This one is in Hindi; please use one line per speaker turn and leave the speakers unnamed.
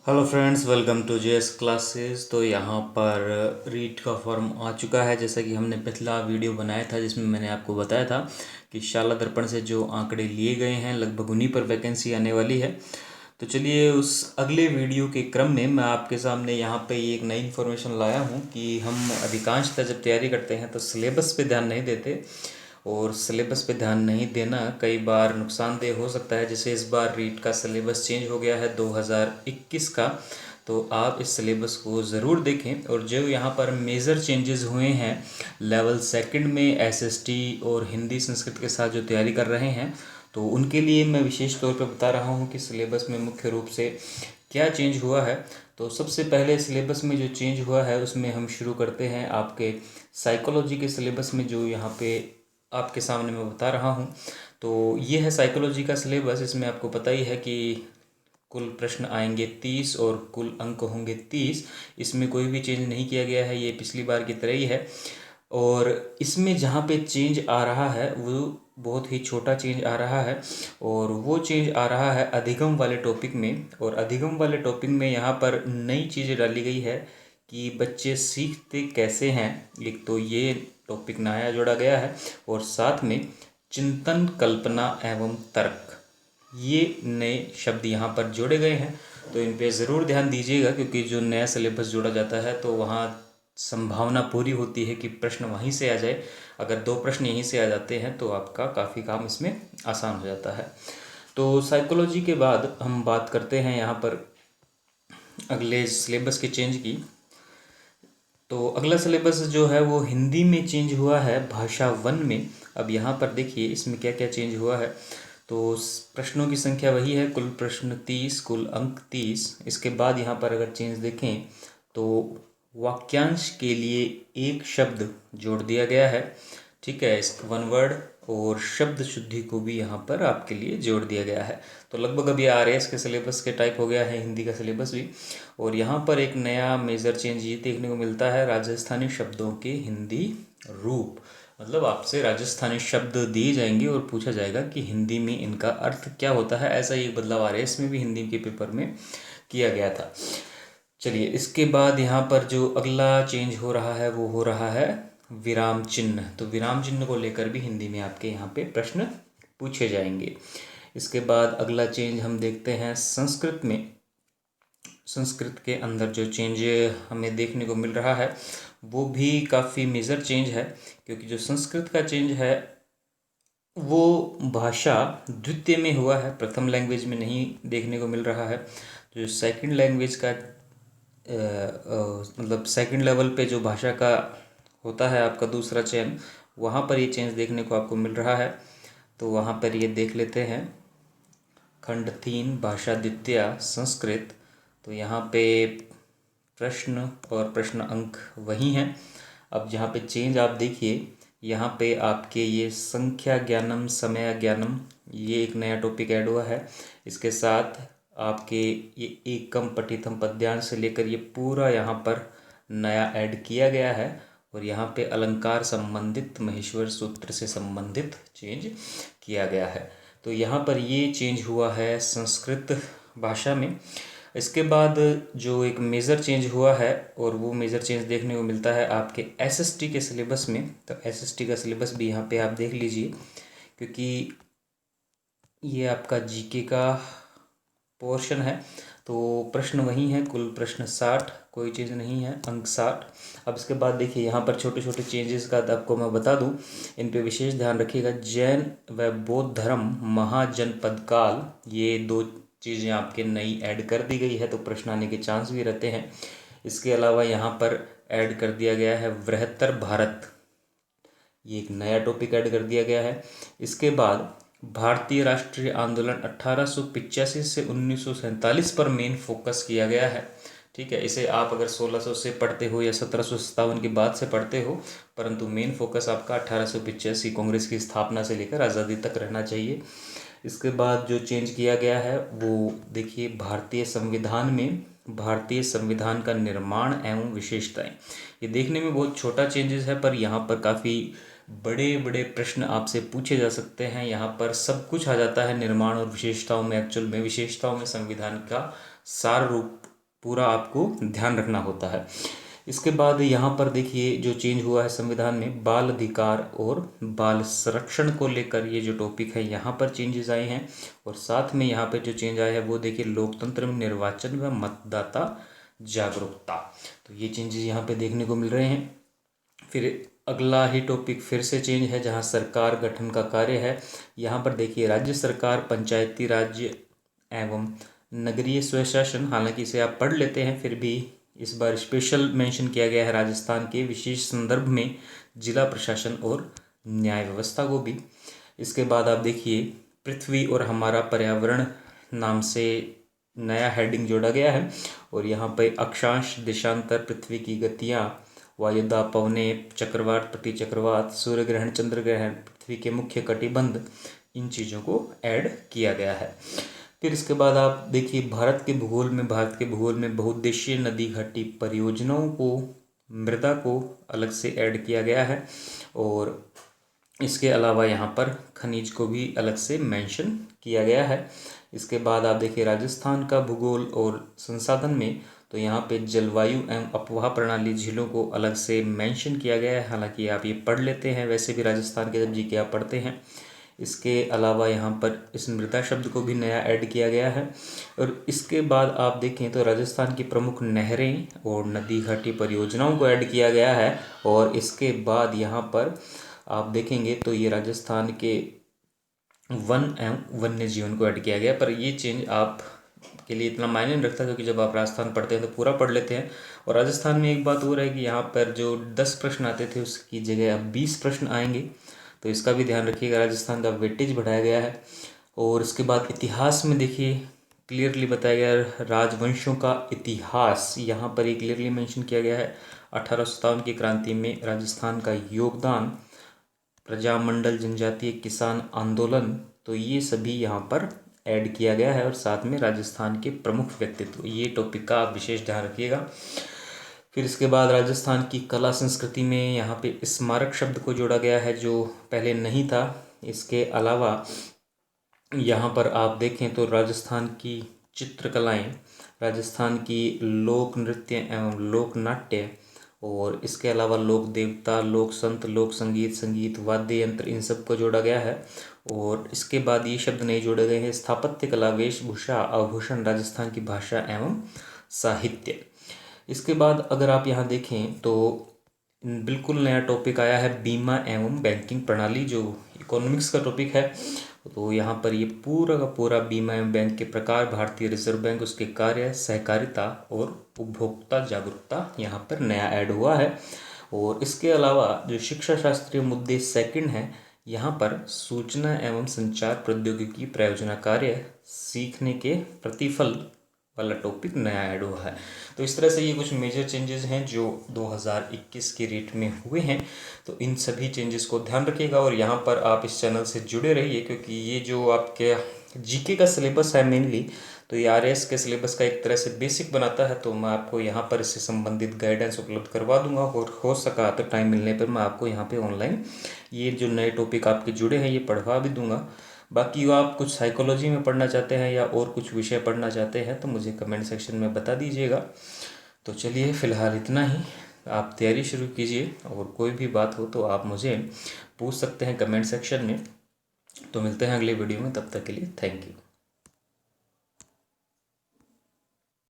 Hello friends, welcome to JS classes. तो यहाँ पर रीट का फॉर्म आ चुका है। जैसा कि हमने पिछला वीडियो बनाया था जिसमें मैंने आपको बताया था कि शाला दर्पण से जो आंकड़े लिए गए हैं लगभग उन्हीं पर वैकेंसी आने वाली है। तो चलिए उस अगले वीडियो के क्रम में मैं आपके सामने यहाँ पे एक नई इन्फॉर्मेशन लाया हूँ कि हम अधिकांशतः जब तैयारी करते हैं तो सिलेबस पे ध्यान नहीं देते, और सिलेबस पे ध्यान नहीं देना कई बार नुकसानदेह हो सकता है। जैसे इस बार रीट का सिलेबस चेंज हो गया है 2021 का, तो आप इस सिलेबस को ज़रूर देखें। और जो यहाँ पर मेजर चेंजेस हुए हैं लेवल सेकंड में एसएसटी और हिंदी संस्कृत के साथ जो तैयारी कर रहे हैं, तो उनके लिए मैं विशेष तौर पर बता रहा हूँ कि सिलेबस में मुख्य रूप से क्या चेंज हुआ है। तो सबसे पहले सिलेबस में जो चेंज हुआ है उसमें हम शुरू करते हैं आपके साइकोलॉजी के सिलेबस में, जो यहाँ पे आपके सामने मैं बता रहा हूँ। तो ये है साइकोलॉजी का सिलेबस। इसमें आपको पता ही है कि कुल प्रश्न आएंगे 30 और कुल अंक होंगे 30। इसमें कोई भी चेंज नहीं किया गया है, ये पिछली बार की तरह ही है। और इसमें जहाँ पे चेंज आ रहा है वो बहुत ही छोटा चेंज आ रहा है, और वो चेंज आ रहा है अधिगम वाले टॉपिक में। और अधिगम वाले टॉपिक में यहाँ पर नई चीज़ें डाली गई है कि बच्चे सीखते कैसे हैं। एक तो ये टॉपिक नया जोड़ा गया है, और साथ में चिंतन, कल्पना एवं तर्क, ये नए शब्द यहाँ पर जोड़े गए हैं। तो इन पे ज़रूर ध्यान दीजिएगा, क्योंकि जो नया सिलेबस जोड़ा जाता है तो वहाँ संभावना पूरी होती है कि प्रश्न वहीं से आ जाए। अगर दो प्रश्न यहीं से आ जाते हैं तो आपका काफ़ी काम इसमें आसान हो जाता है। तो साइकोलॉजी के बाद हम बात करते हैं यहाँ पर अगले सिलेबस के चेंज की। तो अगला सिलेबस जो है वो हिंदी में चेंज हुआ है भाषा वन में। अब यहाँ पर देखिए इसमें क्या क्या चेंज हुआ है। तो प्रश्नों की संख्या वही है, कुल प्रश्न 30, कुल अंक 30। इसके बाद यहाँ पर अगर चेंज देखें तो वाक्यांश के लिए एक शब्द जोड़ दिया गया है, ठीक है, इस वन वर्ड। और शब्द शुद्धि को भी यहाँ पर आपके लिए जोड़ दिया गया है। तो लगभग अब ये आरएएस के सिलेबस के टाइप हो गया है हिंदी का सिलेबस भी। और यहाँ पर एक नया मेजर चेंज ये देखने को मिलता है, राजस्थानी शब्दों के हिंदी रूप। मतलब आपसे राजस्थानी शब्द दिए जाएंगे और पूछा जाएगा कि हिंदी में इनका अर्थ क्या होता है। ऐसा ही एक बदलाव आरएएस में भी हिंदी के पेपर में किया गया था। चलिए इसके बाद यहाँ पर जो अगला चेंज हो रहा है वो हो रहा है विराम चिन्ह। तो विराम चिन्ह को लेकर भी हिंदी में आपके यहाँ पे प्रश्न पूछे जाएंगे। इसके बाद अगला चेंज हम देखते हैं संस्कृत में। संस्कृत के अंदर जो चेंज हमें देखने को मिल रहा है वो भी काफ़ी मेजर चेंज है, क्योंकि जो संस्कृत का चेंज है वो भाषा द्वितीय में हुआ है, प्रथम लैंग्वेज में नहीं देखने को मिल रहा है। जो सेकंड लैंग्वेज का मतलब सेकंड लेवल पे जो भाषा का होता है आपका दूसरा चयन, वहाँ पर ये चेंज देखने को आपको मिल रहा है। तो वहाँ पर ये देख लेते हैं, खंड 3 भाषा द्वितीय संस्कृत। तो यहाँ पे प्रश्न और प्रश्न अंक वही हैं। अब यहाँ पे चेंज आप देखिए, यहाँ पे आपके ये संख्या ज्ञानम, समय ज्ञानम, ये एक नया टॉपिक ऐड हुआ है। इसके साथ आपके ये एकम पठितम पद्यांश से लेकर ये पूरा यहाँ पर नया ऐड किया गया है। और यहाँ पे अलंकार संबंधित महेश्वर सूत्र से संबंधित चेंज किया गया है। तो यहाँ पर ये चेंज हुआ है संस्कृत भाषा में। इसके बाद जो एक मेजर चेंज हुआ है, और वो मेजर चेंज देखने को मिलता है आपके एसएसटी के सिलेबस में। तो एसएसटी का सिलेबस भी यहाँ पे आप देख लीजिए, क्योंकि ये आपका जीके का पोर्शन है। तो प्रश्न वही हैं, कुल प्रश्न 60, कोई चीज़ नहीं है, अंक 60। अब इसके बाद देखिए यहाँ पर छोटे छोटे चेंजेस का आपको मैं बता दूं, इन पे विशेष ध्यान रखिएगा। जैन व बौद्ध धर्म महाजनपद काल, ये दो चीज़ें आपके नई ऐड कर दी गई है, तो प्रश्न आने के चांस भी रहते हैं। इसके अलावा यहाँ पर ऐड कर दिया गया है बृहत्तर भारत, ये एक नया टॉपिक ऐड कर दिया गया है। इसके बाद भारतीय राष्ट्रीय आंदोलन 1885 से 1947 पर मेन फोकस किया गया है, ठीक है। इसे आप अगर 1600 से पढ़ते हो या 1757 के बाद से पढ़ते हो, परंतु मेन फोकस आपका 1885 कांग्रेस की स्थापना से लेकर आज़ादी तक रहना चाहिए। इसके बाद जो चेंज किया गया है वो देखिए, भारतीय संविधान में भारतीय संविधान का निर्माण एवं विशेषताएं। ये देखने में बहुत छोटा चेंजेस है, पर यहाँ पर काफ़ी बड़े बड़े प्रश्न आपसे पूछे जा सकते हैं। यहाँ पर सब कुछ आ जाता है निर्माण और विशेषताओं में। एक्चुअल में विशेषताओं में संविधान का सार रूप पूरा आपको ध्यान रखना होता है। इसके बाद यहाँ पर देखिए जो चेंज हुआ है संविधान में, बाल अधिकार और बाल संरक्षण को लेकर ये जो टॉपिक है यहाँ पर चेंजेस आए हैं। और साथ में यहाँ पे जो चेंज आया है वो देखिए लोकतंत्र में निर्वाचन व मतदाता जागरूकता, तो ये चेंजेस यहाँ पे देखने को मिल रहे हैं। फिर अगला ही टॉपिक फिर से चेंज है जहाँ सरकार गठन का कार्य है। यहाँ पर देखिए राज्य सरकार, पंचायती राज्य एवं नगरीय स्वशासन, हालांकि इसे आप पढ़ लेते हैं फिर भी इस बार स्पेशल मेंशन किया गया है राजस्थान के विशेष संदर्भ में जिला प्रशासन और न्याय व्यवस्था को भी। इसके बाद आप देखिए पृथ्वी और हमारा पर्यावरण नाम से नया हेडिंग जोड़ा गया है। और यहाँ पे अक्षांश, देशांतर, पृथ्वी की गतियाँ, वायुदा, पवने, चक्रवात, प्रतिचक्रवात, सूर्य ग्रहण, चंद्र ग्रहण, पृथ्वी के मुख्य कटिबंध, इन चीज़ों को ऐड किया गया है। फिर इसके बाद आप देखिए भारत के भूगोल में बहुउद्देशीय नदी घाटी परियोजनाओं को, मृदा को अलग से ऐड किया गया है। और इसके अलावा यहाँ पर खनिज को भी अलग से मेंशन किया गया है। इसके बाद आप देखिए राजस्थान का भूगोल और संसाधन में, तो यहाँ पे जलवायु एवं अपवाह प्रणाली, झीलों को अलग से मेंशन किया गया है, हालांकि आप ये पढ़ लेते हैं वैसे भी राजस्थान के जब जीके आप पढ़ते हैं। इसके अलावा यहाँ पर इस मृदा शब्द को भी नया ऐड किया गया है। और इसके बाद आप देखें तो राजस्थान की प्रमुख नहरें और नदी घाटी परियोजनाओं को ऐड किया गया है। और इसके बाद यहाँ पर आप देखेंगे तो ये राजस्थान के वन एवं वन्य जीवन को ऐड किया गया। पर ये चेंज आप के लिए इतना मायने नहीं रखता क्योंकि जब आप राजस्थान पढ़ते हैं तो पूरा पढ़ लेते हैं। और राजस्थान में एक बात और है कि यहाँ पर जो 10 प्रश्न आते थे उसकी जगह अब 20 प्रश्न आएंगे, तो इसका भी ध्यान रखिएगा। राजस्थान का वेटेज बढ़ाया गया है। और इसके बाद इतिहास में देखिए क्लियरली बताया गया है, राजवंशों का इतिहास यहाँ पर ही क्लियरली मेंशन किया गया है। 1857 की क्रांति में राजस्थान का योगदान, प्रजामंडल, जनजातीय किसान आंदोलन, तो ये सभी यहाँ पर ऐड किया गया है। और साथ में राजस्थान के प्रमुख व्यक्तित्व, ये टॉपिक का आप विशेष ध्यान रखिएगा। फिर इसके बाद राजस्थान की कला संस्कृति में यहाँ पे स्मारक शब्द को जोड़ा गया है जो पहले नहीं था। इसके अलावा यहाँ पर आप देखें तो राजस्थान की चित्रकलाएं, राजस्थान की लोक नृत्य एवं लोक नाट्य, और इसके अलावा लोक देवता, लोक संत, लोक संगीत, संगीत, वाद्य यंत्र, इन सब को जोड़ा गया है। और इसके बाद ये शब्द नहीं जोड़े गए हैं, स्थापत्य कला, वेशभूषा, आभूषण, राजस्थान की भाषा एवं साहित्य। इसके बाद अगर आप यहाँ देखें तो बिल्कुल नया टॉपिक आया है, बीमा एवं बैंकिंग प्रणाली, जो इकोनॉमिक्स का टॉपिक है। तो यहाँ पर ये पूरा का पूरा बीमा एवं बैंक के प्रकार, भारतीय रिजर्व बैंक, उसके कार्य, सहकारिता और उपभोक्ता जागरूकता यहाँ पर नया ऐड हुआ है। और इसके अलावा जो शिक्षा शास्त्रीय मुद्दे सेकंड है, यहाँ पर सूचना एवं संचार प्रौद्योगिकी प्रयोजना कार्य, सीखने के प्रतिफल वाला टॉपिक नया ऐड हुआ है। तो इस तरह से ये कुछ मेजर चेंजेस हैं जो 2021 के रेट में हुए हैं। तो इन सभी चेंजेस को ध्यान रखिएगा और यहाँ पर आप इस चैनल से जुड़े रहिए, क्योंकि ये जो आपके जीके का सिलेबस है मेनली, तो ये आरएस के सिलेबस का एक तरह से बेसिक बनाता है। तो मैं आपको यहाँ पर इससे संबंधित गाइडेंस उपलब्ध करवा दूंगा और हो सका तो टाइम मिलने पर मैं आपको यहाँ पे ऑनलाइन ये जो नए टॉपिक आपके जुड़े हैं ये पढ़वा भी दूंगा। बाकी आप कुछ साइकोलॉजी में पढ़ना चाहते हैं या और कुछ विषय पढ़ना चाहते हैं तो मुझे कमेंट सेक्शन में बता दीजिएगा। तो चलिए फ़िलहाल इतना ही, आप तैयारी शुरू कीजिए और कोई भी बात हो तो आप मुझे पूछ सकते हैं कमेंट सेक्शन में। तो मिलते हैं अगले वीडियो में, तब तक के लिए थैंक यू।